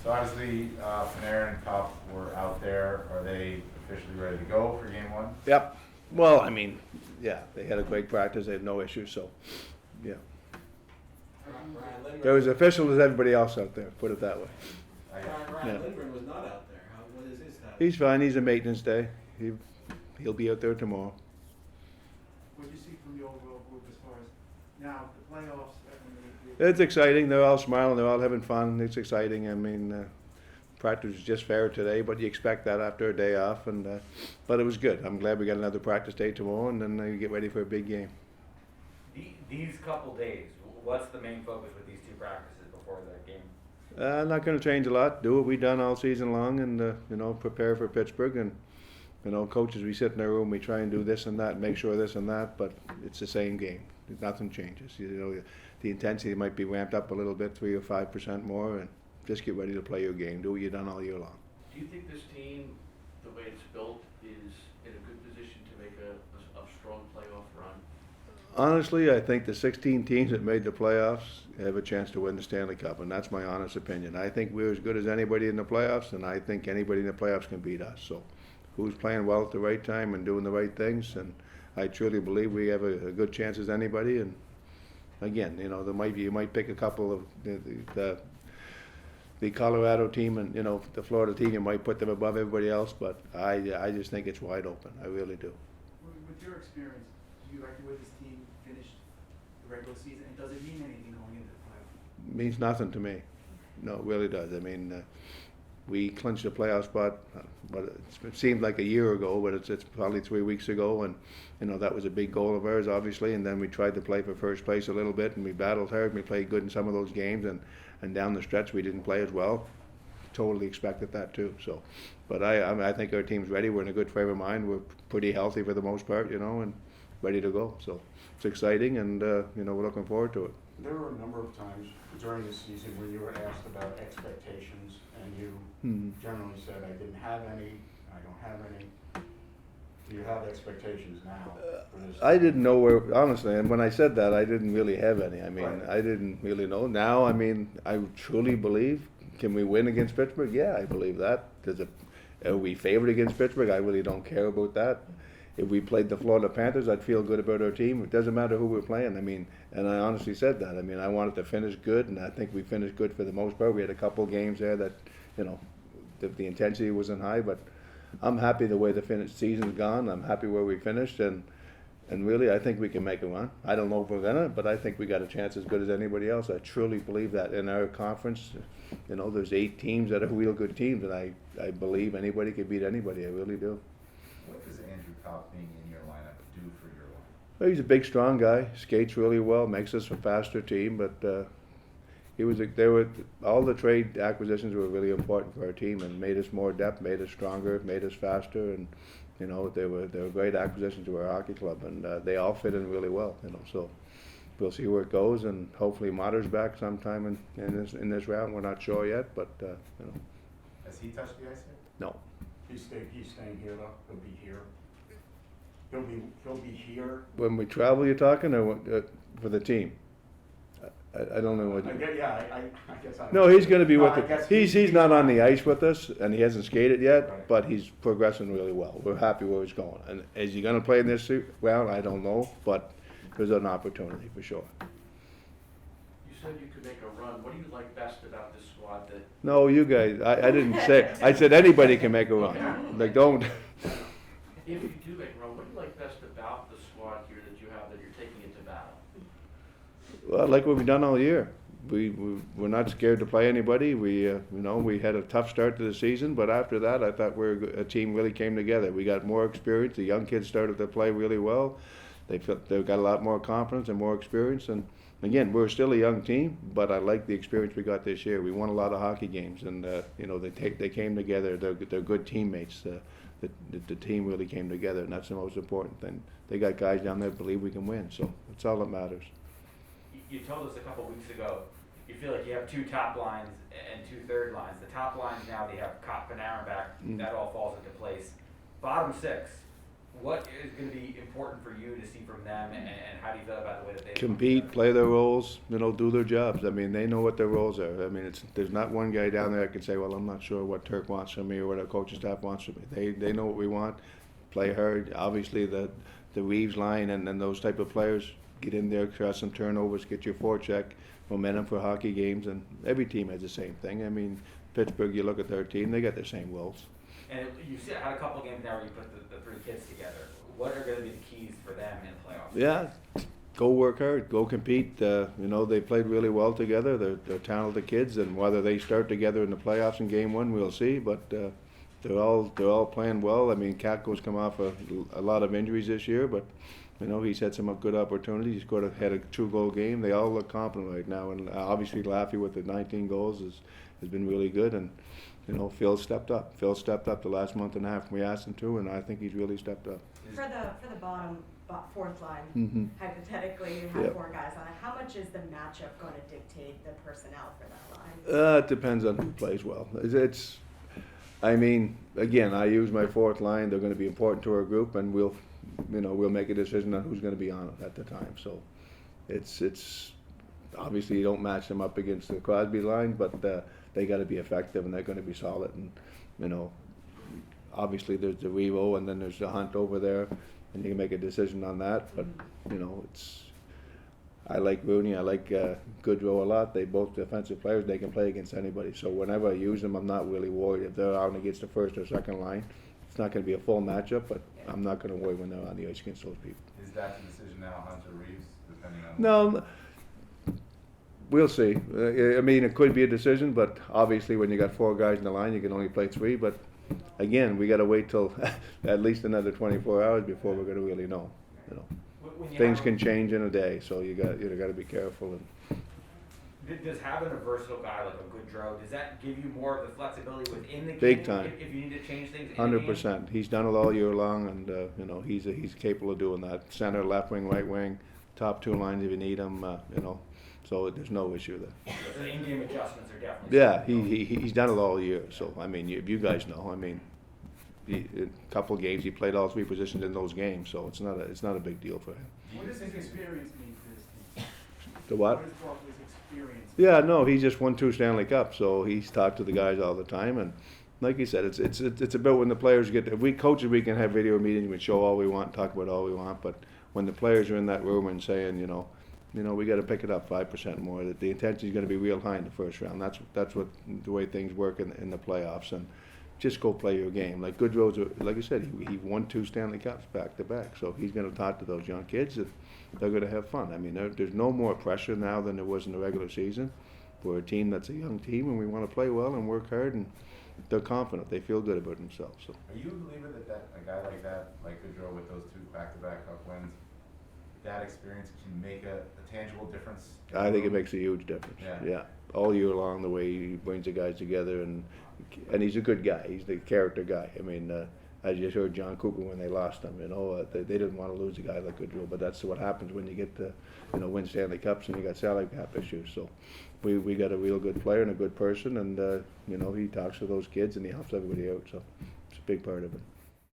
So obviously, Panarin Cup were out there. Are they officially ready to go for game one? Yep. Well, I mean, yeah, they had a great practice. They had no issues, so, yeah. They're as official as everybody else out there, put it that way. Ryan Lindgren was not out there. What is his status? He's fine. He's a maintenance day. He'll be out there tomorrow. What do you see from the overall group as far as now the playoffs? It's exciting. They're all smiling. They're all having fun. It's exciting. I mean, practice was just fair today, but you expect that after a day off. But it was good. I'm glad we got another practice day tomorrow, and then you get ready for a big game. These couple days, what's the main focus with these two practices before the game? Not going to change a lot. Do what we've done all season long, and prepare for Pittsburgh. And coaches, we sit in our room, we try and do this and that, make sure this and that, but it's the same game. Nothing changes. The intensity might be ramped up a little bit, 3 or 5% more, and just get ready to play your game. Do what you've done all year long. Do you think this team, the way it's built, is in a good position to make a strong playoff run? Honestly, I think the 16 teams that made the playoffs have a chance to win the Stanley Cup, and that's my honest opinion. I think we're as good as anybody in the playoffs, and I think anybody in the playoffs can beat us. So who's playing well at the right time and doing the right things, and I truly believe we have a good chance as anybody. And again, you might pick a couple of the Colorado team and the Florida team. You might put them above everybody else, but I just think it's wide open. I really do. With your experience, do you like the way this team finished the regular season, and does it mean anything going into the playoffs? It means nothing to me. No, it really does. I mean, we clinched the playoff spot, but it seemed like a year ago, but it's probably 3 weeks ago, and that was a big goal of ours, obviously. And then we tried to play for first place a little bit, and we battled hard. And we played good in some of those games, and down the stretch we didn't play as well. Totally expected that too. So, but I think our team's ready. We're in a good frame of mind. We're pretty healthy for the most part, and ready to go. So it's exciting, and we're looking forward to it. There were a number of times during the season where you were asked about expectations, and you generally said, I didn't have any, I don't have any. Do you have expectations now for this? I didn't know where, honestly, and when I said that, I didn't really have any. I mean, Right. I didn't really know. Now, I mean, I truly believe, can we win against Pittsburgh? Yeah, I believe that. Are we favored against Pittsburgh? I really don't care about that. If we played the Florida Panthers, I'd feel good about our team. It doesn't matter who we're playing. I mean, and I honestly said that. I mean, I wanted to finish good, and I think we finished good for the most part. We had a couple of games there that, the intensity wasn't high, but I'm happy the way the season's gone. I'm happy where we finished, and really, I think we can make a run. I don't know if we're gonna, but I think we got a chance as good as anybody else. I truly believe that. In our conference, there's 8 teams that are real good teams, and I believe anybody can beat anybody. I really do. What does Andrew Cogliano being in your lineup do for your lineup? Well, he's a big, strong guy. Skates really well. Makes us a faster team. But all the trade acquisitions were really important for our team and made us more depth, made us stronger, made us faster, and they were great acquisitions to our hockey club, and they all fit in really well. So we'll see where it goes, and hopefully Matter's back sometime in this round. We're not sure yet, but Has he touched the ice yet? no. He's staying here though. He'll be here. He'll be here. When we travel, you're talking, or for the team? I don't know what. I guess I. No, he's going to be with I us. guess He's not on the ice with us, and he hasn't skated yet, Right. but he's progressing really well. We're happy where he's going. And is he going to play in this round? I don't know, but there's an opportunity for sure. You said you could make a run. What do you like best about this squad that? No, you guys. I didn't say. I said anybody can make a run. Like, don't. If you do make a run, what do you like best about the squad here that you have that you're taking it to battle? Well, like what we've done all year. We're not scared to play anybody. We had a tough start to the season, but after that, I thought a team really came together. We got more experience. The young kids started to play really well. They've got a lot more confidence and more experience. And again, we're still a young team, but I like the experience we got this year. We won a lot of hockey games, and they came together. They're good teammates. The team really came together, and that's the most important thing. They got guys down there that believe we can win, so that's all that matters. You told us a couple weeks ago, you feel like you have 2 top lines and 2 third lines. The top lines now, they have Panarin back. That all falls into place. Bottom 6, What is going to be important for you to see from them, and how do you feel about the way that they Compete, play their roles, do their jobs. I mean, they know what their roles are. I mean, there's not one guy down there that can say, well, I'm not sure what Turk wants from me or what our coaching staff wants from me. They know what we want. Play hard. Obviously, the Reeves line and those type of players get in there, cause some turnovers, get your forecheck, momentum for hockey games, and every team has the same thing. I mean, Pittsburgh, you look at their team, they got the same roles. And had a couple games now where you put the three kids together. What are going to be the keys for them in the playoffs? Yeah, go work hard, go compete. They played really well together. They're talented kids, and whether they start together in the playoffs in game one, we'll see. But they're all playing well. I mean, Katko's come off a lot of injuries this year, but he's had some good opportunities. He's had a 2-goal game. They all look competent right now, and obviously Laffy with the 19 goals has been really good. And Phil stepped up. Phil stepped up the last month and a half. We asked him to, and I think he's really stepped up. For the bottom fourth line, Mm-hmm. hypothetically, you have Yep. 4 guys on it. How much is the matchup going to dictate the personnel for that line? It depends on who plays well. I mean, again, I use my fourth line. They're going to be important to our group, and we'll make a decision on who's going to be on it at the time. So, it's obviously you don't match them up against the Crosby line, but they got to be effective and they're going to be solid. And obviously there's the Revo and then there's the Hunt over there, and you can make a decision on that. But I like Rooney, I like Goodrow a lot. They both defensive players. They can play against anybody. So whenever I use them, I'm not really worried if they're out against the first or second line. It's not going to be a full matchup, but I'm not going to worry when they're on the ice against those people. Is that the decision now, Hunt or Reeves, depending on? No, we'll see. I mean, it could be a decision, but obviously when you got 4 guys in the line, you can only play 3. But again, we got to wait till at least another 24 hours before we're going to really know. Things can change in a day, so you got to be careful. Does having a versatile guy like a Goodrow, does that give you more of the flexibility within the game? Big time. If you need to change things in the game? 100%. He's done it all year long, and he's capable of doing that. Center, left wing, right wing, top 2 lines if you need them. So there's no issue there. So the in-game adjustments are definitely. Yeah, he's done it all year. So I mean, you guys know. I mean, a couple of games he played all 3 positions in those games, so it's not a big deal for him. What does his experience mean for this team? The what? What does Barkley's experience? Yeah, no, he just won 2 Stanley Cups, so he's talked to the guys all the time, and like he said, it's about when the players get. If we coaches, we can have video meetings, we show all we want, talk about all we want, but when the players are in that room and saying, we got to pick it up 5% more. That the intention is going to be real high in the first round. That's what the way things work in the playoffs, and just go play your game. Like Goodrow's, like I said, he won 2 Stanley Cups back to back, so he's going to talk to those young kids that they're going to have fun. I mean, there's no more pressure now than there was in the regular season. We're a team that's a young team, and we want to play well and work hard, and they're confident. They feel good about themselves. So. Are you a believer that a guy like that, like Goodrow with those 2 back-to-back Cup wins, that experience can make a tangible difference? I think it makes a huge difference. Yeah. All year long, the way he brings the guys together, and he's a good guy. He's the character guy. I mean, I just heard John Cooper when they lost him. They didn't want to lose a guy like Goodrow, but that's what happens when you get to, win Stanley Cups and you got salary cap issues. So, we got a real good player and a good person, and he talks to those kids and he helps everybody out. So, it's a big part of it.